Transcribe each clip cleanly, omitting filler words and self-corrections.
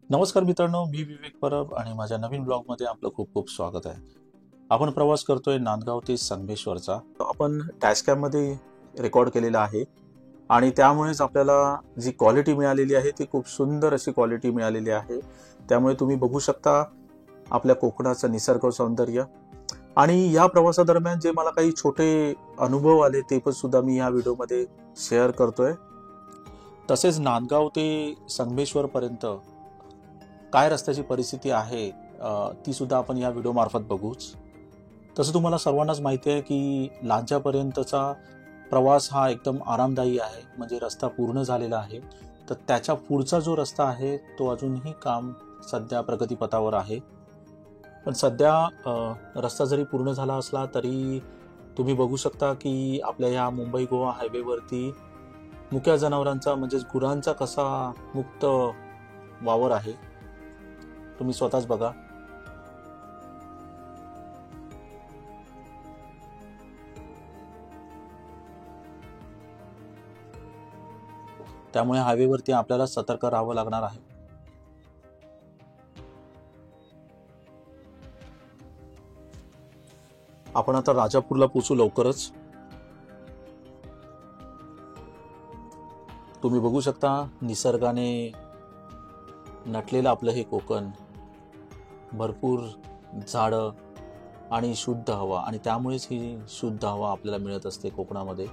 नमस्कार मित्रांनो, मी विवेक परब आणि माझ्या नवीन ब्लॉगमध्ये आपलं खूप खूप स्वागत आहे. आपण प्रवास करतोय नांदगाव ते संगमेश्वरचा. आपण डॅशकॅममध्ये रेकॉर्ड केलेला आहे आणि त्यामुळेच आपल्याला जी क्वालिटी मिळालेली आहे ती खूप सुंदर अशी क्वालिटी मिळालेली आहे. त्यामुळे तुम्ही बघू शकता आपल्या कोकणाचं निसर्ग सौंदर्य. आणि या प्रवासादरम्यान जे मला काही छोटे अनुभव आले ते पण सुद्धा मी या व्हिडिओमध्ये शेअर करतोय. तसेच नांदगाव ते संगमेश्वर पर्यंत काय रस्त्याची परिस्थिती आहे ती सुद्धा आपण या व्हिडिओ मार्फत बघूच. तसं तुम्हाला सर्वांनाच माहिती आहे की लांजापर्यंतचा प्रवास हा एकदम आरामदायी आहे, म्हणजे रस्ता पूर्ण झालेला आहे. तर त्याच्या पुढचा जो रस्ता आहे तो अजूनही काम सध्या प्रगतीपथावर आहे. पण सध्या रस्ता जरी पूर्ण झाला असला तरी तुम्ही बघू शकता की आपल्या ह्या मुंबई गोवा हायवेवरती मुक्या जनावरांचा म्हणजेच गुरांचा कसा मुक्त वावर आहे तुम्ही स्वतःच बघा. त्यामुळे हायवेवरती आपल्याला सतर्क राहावं लागणार आहे. आपण आता राजापूरला पोहोचू लवकरच. तुम्ही बघू शकता निसर्गाने नटलेलं आपलं हे कोकण, भरपूर झाडं आणि शुद्ध हवा, आणि त्यामुळेच ही शुद्ध हवा आपल्याला मिळत असते कोकणामध्ये.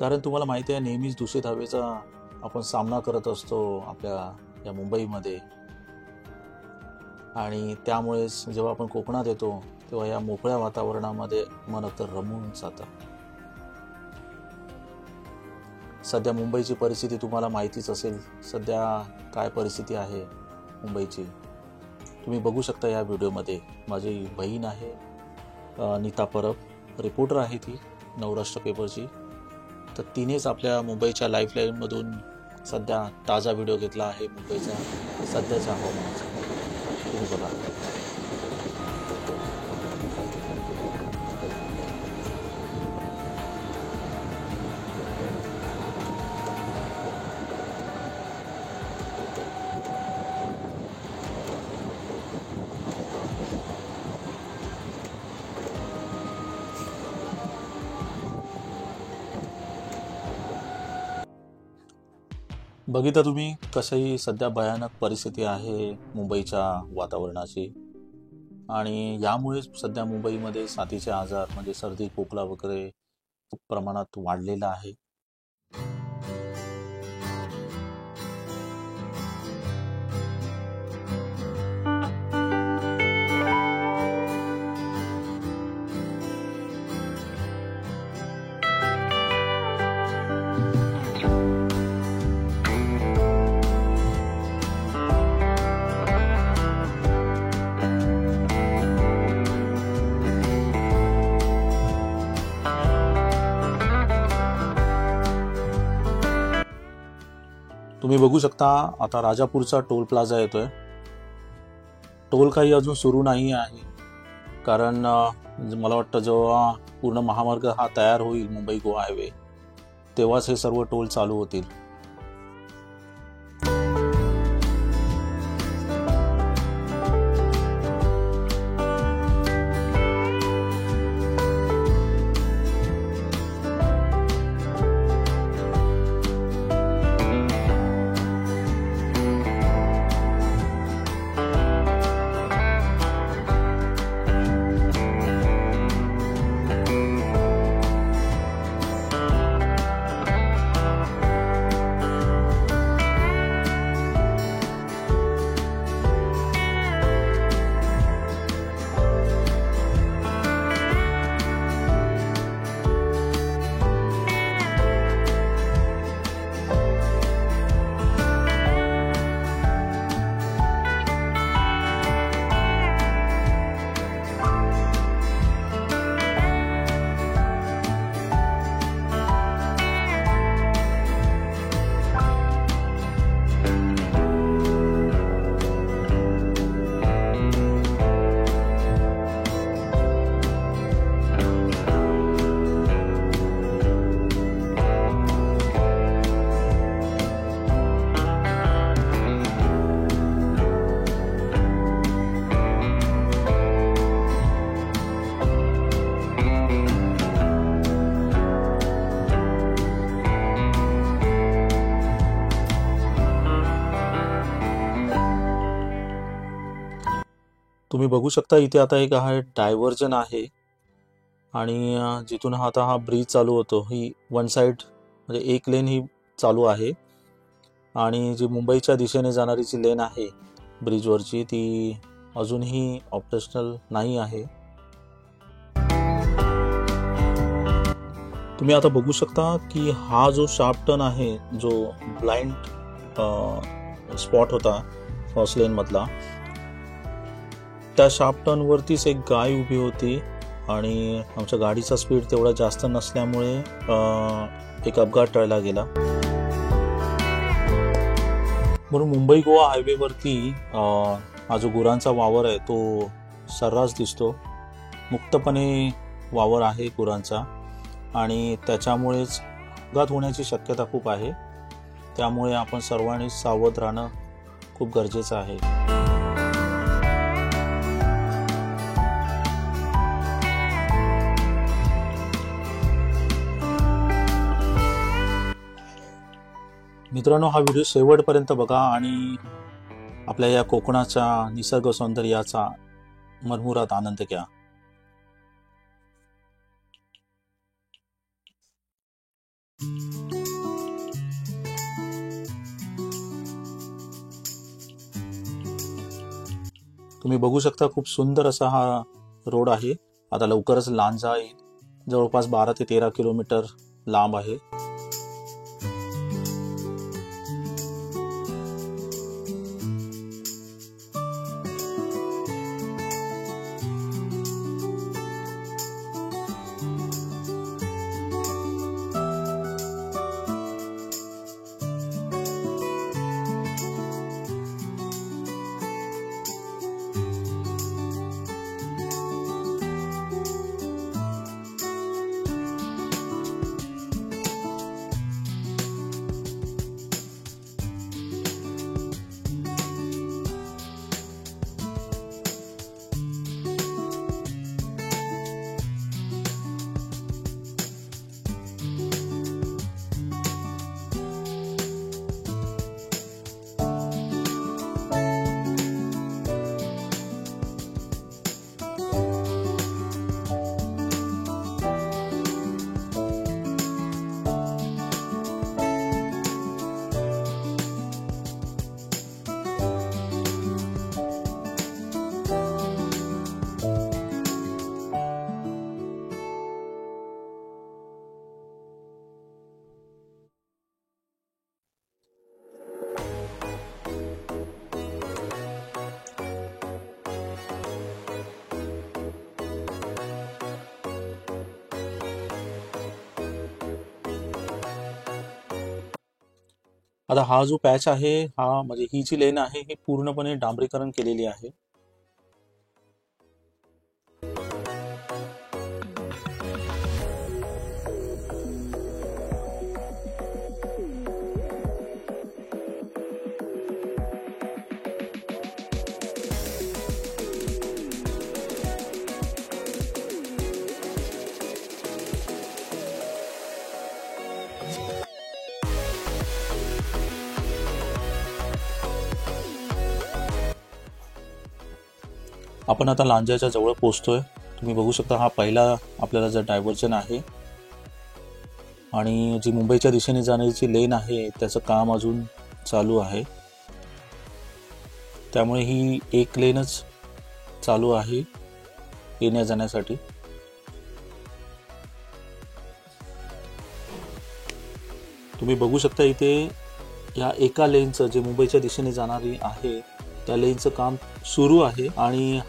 कारण तुम्हाला माहिती आहे नेहमीच दूषित हवेचा आपण सामना करत असतो आपल्या या मुंबईमध्ये, आणि त्यामुळेच जेव्हा आपण कोकणात येतो तेव्हा या मोकळ्या वातावरणामध्ये मन तर रमून जातं. सध्या मुंबईची परिस्थिती तुम्हाला माहितीच असेल, सध्या काय परिस्थिती आहे मुंबईची तुम्ही बघू शकता या व्हिडिओमध्ये. माझी बहीण आहे नीता परब, रिपोर्टर आहे ती नवराष्ट्र पेपरची. तर तिनेच आपल्या मुंबईच्या लाईफलाईनमधून सध्या ताजा व्हिडिओ घेतला आहे मुंबईचा सध्याच्या हवामानाचा. तुम्ही बघा. बघितलं तुम्ही कसंही सध्या भयानक परिस्थिती आहे मुंबईच्या वातावरणाची, आणि यामुळेच सध्या मुंबईमध्ये साथीचे आजार म्हणजे सर्दी खोकला वगैरे खूप प्रमाणात वाढलेला आहे. तुम्ही बघू शकता आता राजापूरचा टोल प्लाझा येतोय. टोल काही अजून सुरू नाही आहे, कारण मला वाटतं जेव्हा पूर्ण महामार्ग हा तयार होईल मुंबई गोवा हायवे तेव्हाच हे सर्व टोल चालू होतील. तुम्ही बघू शकता इथे आता एक हा डायव्हर्जन आहे आणि जिथून आता हा ब्रिज चालू होतो ही वन साइड म्हणजे एक लेन ही चालू आहे आणि जी मुंबईच्या दिशेने जाणारी जी लेन आहे ब्रिजवरची ती अजूनही ऑपरेशनल नाही आहे. तुम्ही आता बघू शकता की हा जो शार्प टर्न आहे जो ब्लाइंड स्पॉट होता फर्स्ट लेन मधला त्या शार्प टर्न वरतीच एक गाय उभी होती आणि आमच्या गाडीचा स्पीड तेवढा जास्त नसल्यामुळे एक अपघात टळला गेला. म्हणून मुंबई गोवा हायवेवरती हा जो गुरांचा वावर आहे तो सर्रास दिसतो. मुक्तपणे वावर आहे गुरांचा आणि त्याच्यामुळेच अपघात होण्याची शक्यता खूप आहे. त्यामुळे आपण सर्वांनी सावध राहणं खूप गरजेचं आहे. मित्रांनो, हा व्हिडिओ शेवटपर्यंत बघा आणि आपल्या या कोकणाच्या निसर्ग सौंदर्याचा मनमुराद आनंद घ्या. तुम्ही बघू शकता खूप सुंदर असा हा रोड आहे. आता लवकरच लांजा येईल. जवळपास 12 ते 13 किलोमीटर लांब आहे. आता हा जो पॅच आहे हा म्हणजे ही जी लेन आहे ही पूर्णपणे डांबरीकरण केलेली आहे. आपण आता लांजाच्या जवळ पोहोचतोय. तुम्ही बघू शकता हा पहिला आपल्याला जो डायव्हर्जन आहे आणि जी मुंबईच्या दिशेने जाण्याची लेन आहे त्याचं काम अजून चालू आहे. त्यामुळे ही एक लेनच चालू आहे येण्या जाण्यासाठी. तुम्ही बघू शकता इथे या एका लेनचं जे मुंबईच्या दिशेने जाणारी आहे त्या लेनचं काम सुरू आहे आणि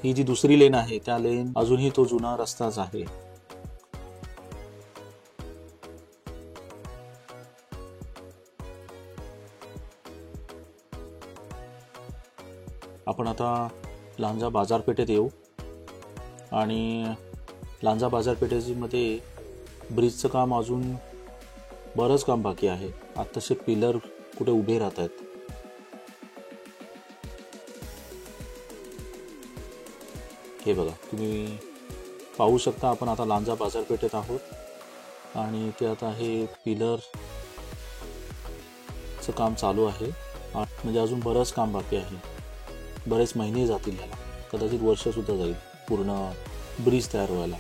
ही जी दुसरी लेन आहे त्या लेन अजूनही तो जुना रस्ताच आहे. आपण आता लांजा बाजारपेठेत येऊ आणि लांजा बाजारपेठेमध्ये ब्रिजचं काम अजून बरंच काम बाकी आहे. आत्ताचे पिलर कुठे उभे राहत आहेत. हे बघा, तुम्ही पाहू शकता आपण आता लांजा बाजारपेठेत आहोत आणि ते आता हे पिलरचं काम चालू आहे. म्हणजे अजून बरंच काम बाकी आहे. बरेच महिने जातील याला. कदाचित वर्ष सुद्धा जाईल पूर्ण ब्रिज तयार व्हायला.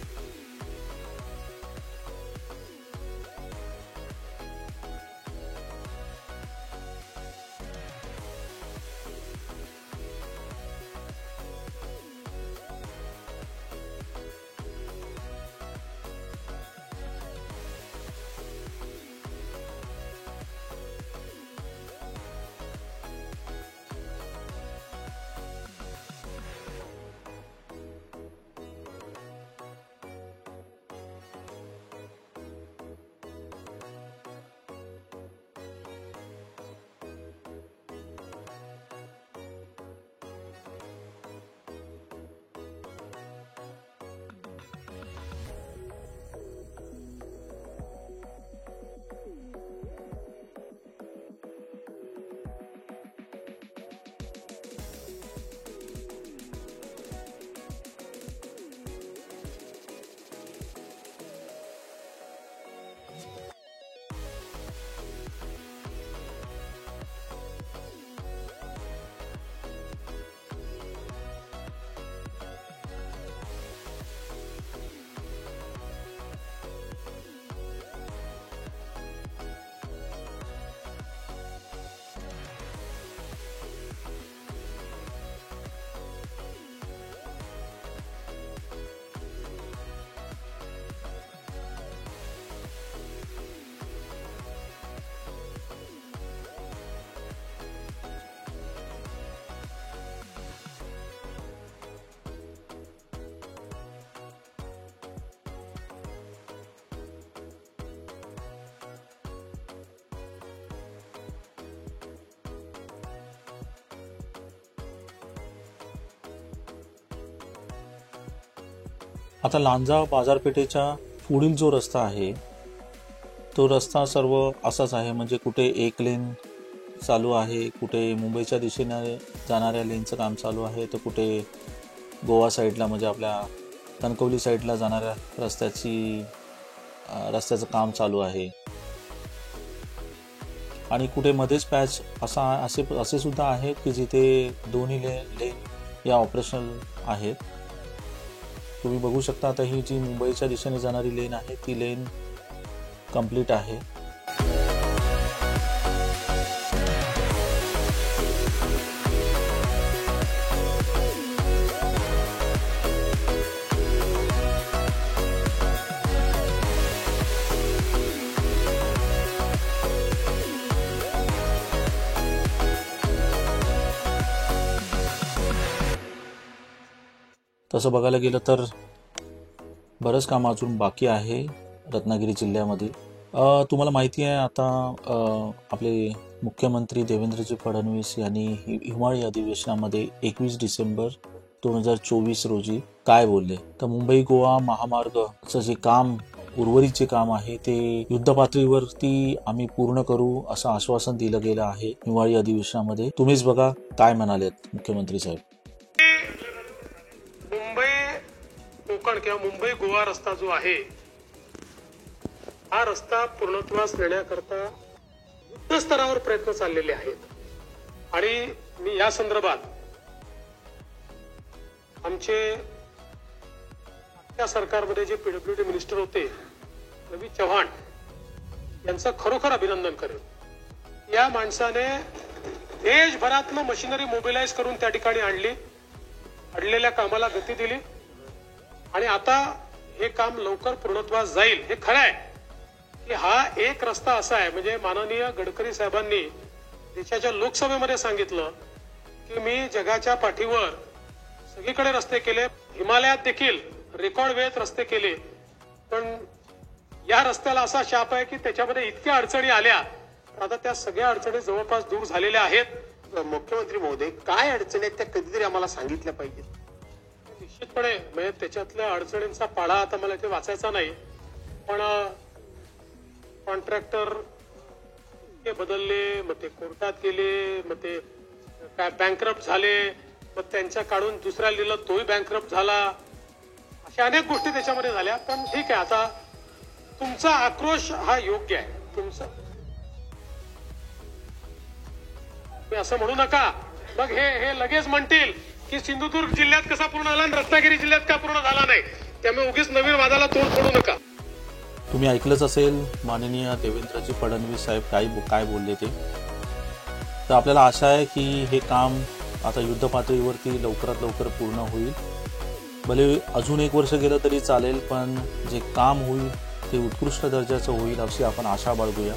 आता लांजा बाजारपेठेच्या पुढील जो रस्ता आहे तो रस्ता सर्व असाच आहे. म्हणजे कुठे एक लेन चालू आहे, कुठे मुंबईच्या दिशेने जाणाऱ्या लेनचं काम चालू आहे, तर कुठे गोवा साईडला म्हणजे आपल्या कणकवली साईडला जाणाऱ्या रस्त्याचं काम चालू आहे. आणि कुठे मध्येच पॅच असे सुद्धा आहेत की जिथे दोन्ही लेन या ऑपरेशनल आहेत. तुम्ही बघू शकता आता ही जी मुंबईच्या दिशेने जाणारी लेन आहे ती लेन कंप्लीट आहे. तसं बघायला गेलं तर बरंच काम अजून बाकी आहे रत्नागिरी जिल्ह्यामध्ये. तुम्हाला माहिती आहे आता आपले मुख्यमंत्री देवेंद्रजी फडणवीस यांनी हिवाळी अधिवेशनामध्ये 21 डिसेंबर 2024 रोजी काय बोलले, तर मुंबई गोवा महामार्गचं जे काम उर्वरित जे काम आहे ते युद्धपातळीवरती आम्ही पूर्ण करू असं आश्वासन दिलं गेलं आहे हिवाळी अधिवेशनामध्ये. तुम्हीच बघा काय म्हणालेत मुख्यमंत्री साहेब. कोकण किंवा मुंबई गोवा रस्ता जो आहे हा रस्ता पूर्णत्वास नेण्याकरता युद्ध स्तरावर प्रयत्न चाललेले आहेत. आणि मी या संदर्भात आमचे त्या सरकारमध्ये जे पीडब्ल्यूडी मिनिस्टर होते रवी चव्हाण यांचं खरोखर अभिनंदन करेन. या माणसाने देशभरातनं मशिनरी मोबिलाइज करून त्या ठिकाणी आणली, अडलेल्या कामाला गती दिली आणि आता हे काम लवकर पूर्णत्वास जाईल. हे खरं आहे की हा एक रस्ता असा आहे, म्हणजे माननीय गडकरी साहेबांनी देशाच्या लोकसभेमध्ये सांगितलं की मी जगाच्या पाठीवर सगळीकडे रस्ते केले, हिमालयात देखील रेकॉर्ड वेळेत रस्ते केले, पण या रस्त्याला असा शाप आहे की त्याच्यामध्ये इतक्या अडचणी आल्या, आता त्या सगळ्या अडचणी जवळपास दूर झालेल्या आहेत. मुख्यमंत्री महोदय, काय अडचणी आहेत त्या कधीतरी आम्हाला सांगितल्या पाहिजेत. निश्चितपणे म्हणजे त्याच्यातल्या अडचणींचा पाढा आता मला इथे वाचायचा नाही, पण कॉन्ट्रॅक्टर ते बदलले, मग ते कोर्टात गेले, मग ते काय बँकरप्ट झाले, मग त्यांच्या काढून दुसऱ्या लिहिलं तोही बँकरप्ट झाला, अशा अनेक गोष्टी त्याच्यामध्ये झाल्या. पण ठीक आहे, आता तुमचा आक्रोश हा योग्य आहे. तुमचा मी असं म्हणू नका, मग हे लगेच म्हणतील की सिंधुदुर्ग जिल्ह्यात कसा पूर्ण झाला आणि रत्नागिरी जिल्ह्यात का पूर्ण झाला नाही. त्यामुळे उगीच नवीन वादाला तोंड फोडू नका. तुम्ही ऐकलंच असेल माननीय देवेंद्रजी फडणवीस साहेब काय बोलले ते. तर आपल्याला आशा आहे की हे काम आता युद्ध पातळीवरती लवकरात लवकर पूर्ण होईल. भले अजून 1 वर्ष गेलं तरी चालेल, पण जे काम होईल ते उत्कृष्ट दर्जाचं होईल अशी आपण आशा बाळगूया.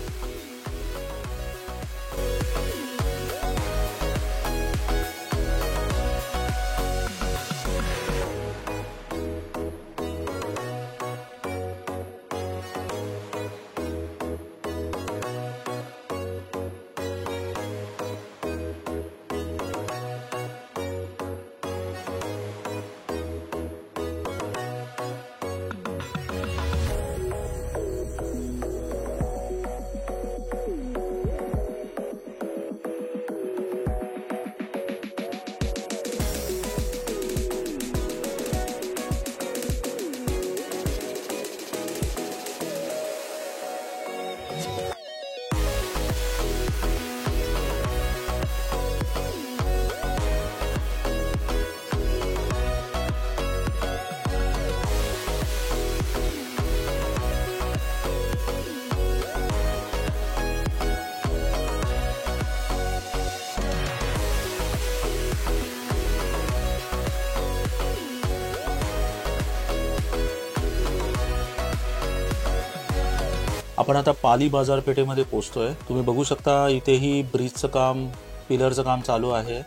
आपण आता पाली बाजारपेठेमध्ये पोहोचतोय. तुम्ही बघू शकता इथेही ब्रिजचं काम, पिलरचं काम चालू आहे.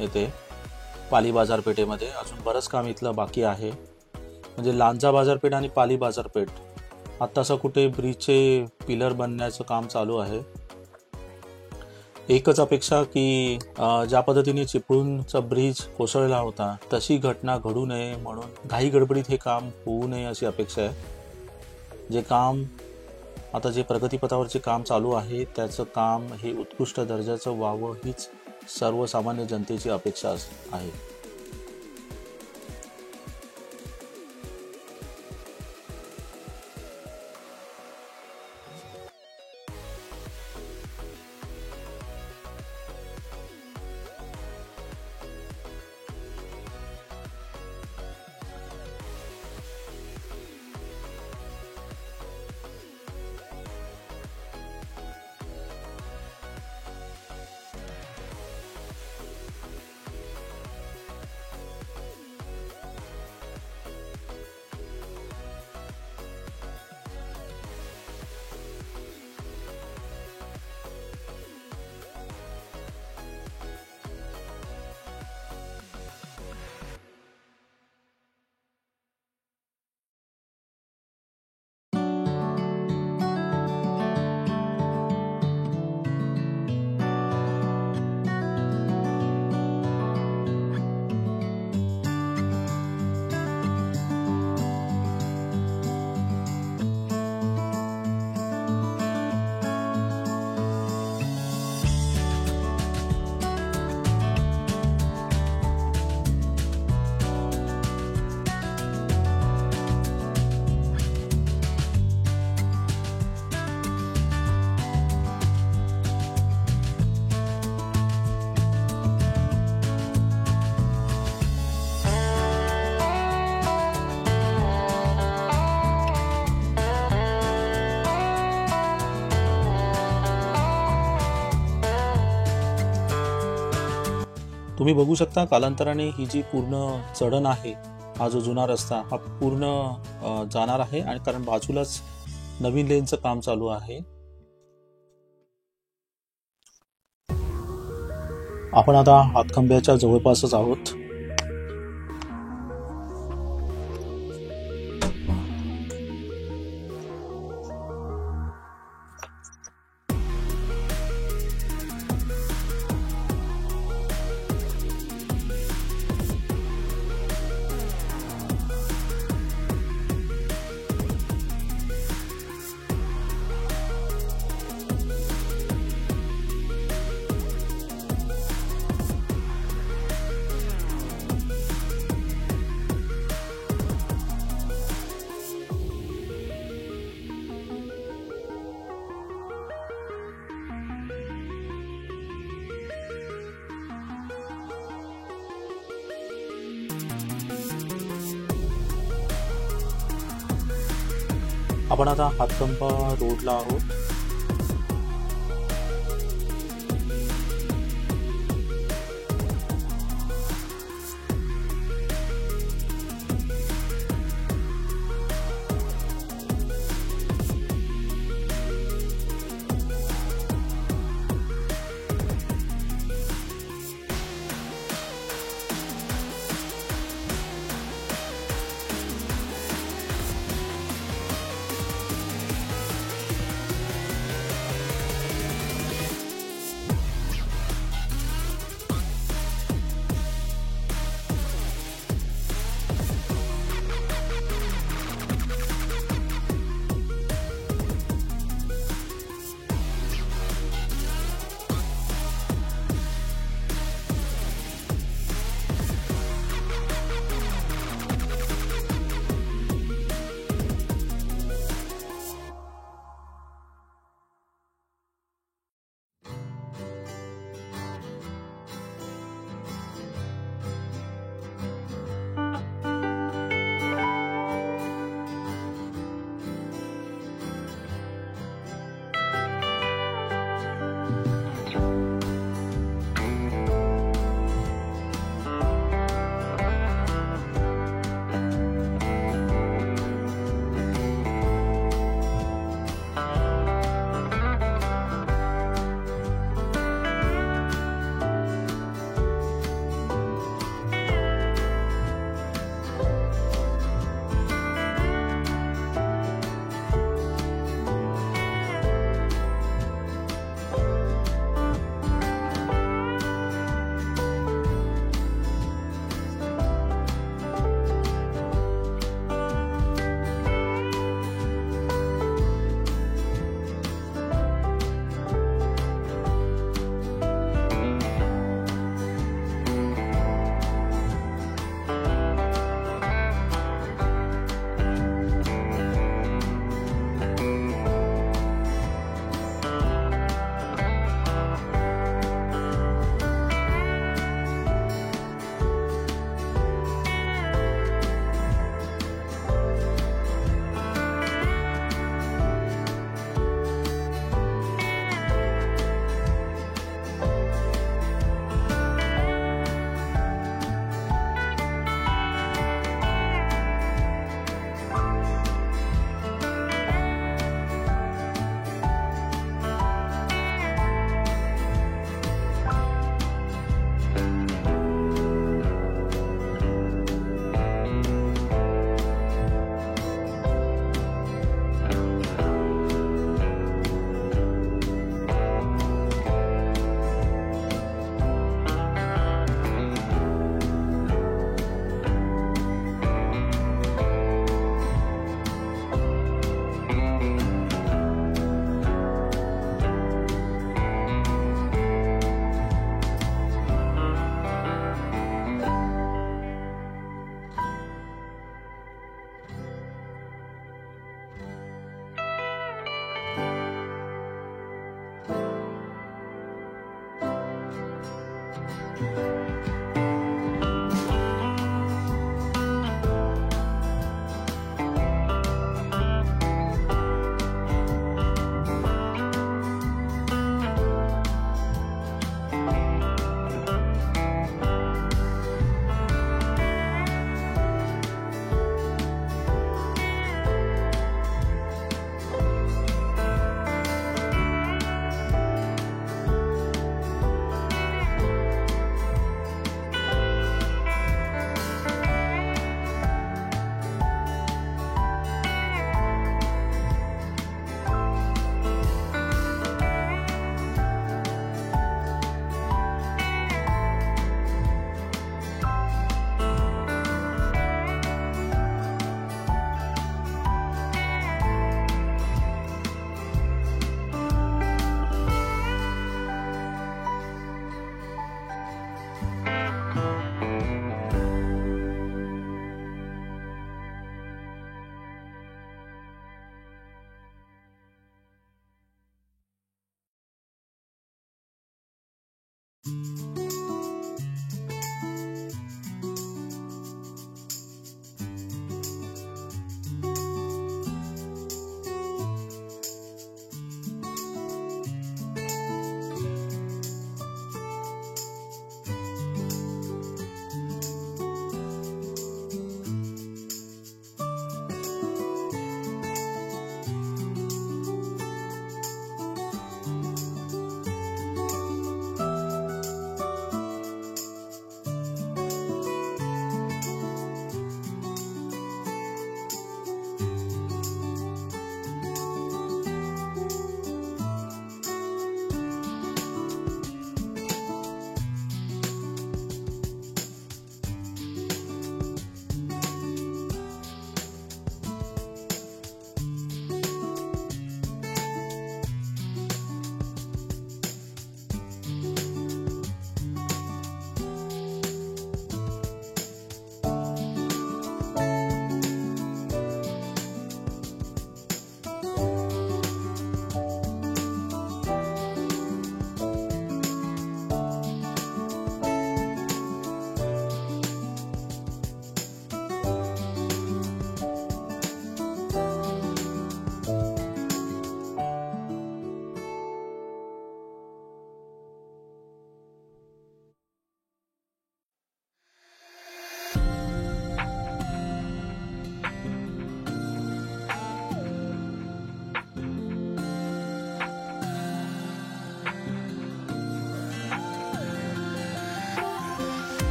इथे पाली बाजारपेठेमध्ये अजून बरंच काम इथलं बाकी आहे. म्हणजे लांजा बाजारपेठ आणि पाली बाजारपेठ आत्तासं कुठे ब्रिजचे पिलर बनण्याचं काम चालू आहे. एकच अपेक्षा की ज्या पद्धतीने चिपळूणचा ब्रिज कोसळला होता तशी घटना घडू नये, म्हणून घाई गडबडीत हे काम होऊ नये अशी अपेक्षा आहे. जे काम आता जे प्रगतीपथावरचे काम चालू आहे त्याचं काम हे उत्कृष्ट दर्जाचं व्हावं हीच सर्वसामान्य जनतेची अपेक्षा आहे. तुम्ही बघू शकता कालांतराने ही जी पूर्ण चढण आहे, हा जो जुना रस्ता हा पूर्ण जाणार आहे, आणि कारण बाजूलाच नवीन लेनचं काम चालू आहे. आपण आता हातखंब्याच्या जवळपासच आहोत. आपण आता हातकंपा रोडला आहोत.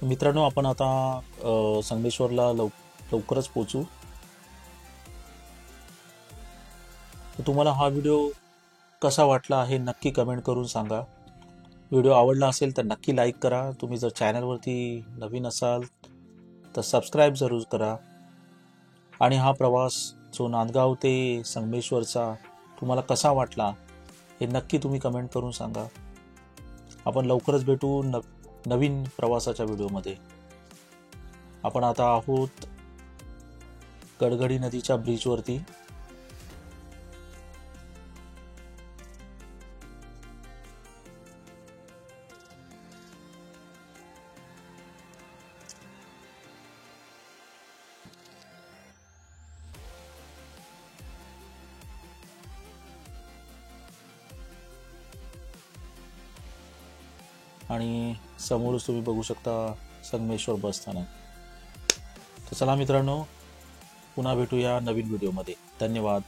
मित्रांनो, आपण आता संगमेश्वरला लवकरच पोचू. तर तुम्हाला हा व्हिडिओ कसा वाटला हे नक्की कमेंट करून सांगा. व्हिडिओ आवडला असेल तर नक्की लाईक करा. तुम्ही जर चॅनलवरती नवीन असाल तर सबस्क्राईब जरूर करा. आणि हा प्रवास जो नांदगाव ते संगमेश्वरचा तुम्हाला कसा वाटला हे नक्की तुम्ही कमेंट करून सांगा. आपण लवकरच भेटू नवीन प्रवासाच्या व्हिडिओमध्ये. आपण आता आहोत गडगडी नदीच्या ब्रिजवरती. आणि समोरच तुम्ही बघू शकता संगमेश्वर बस स्थानक. तर चला मित्रांनो, पुन्हा भेटूया नवीन व्हिडिओमध्ये. धन्यवाद.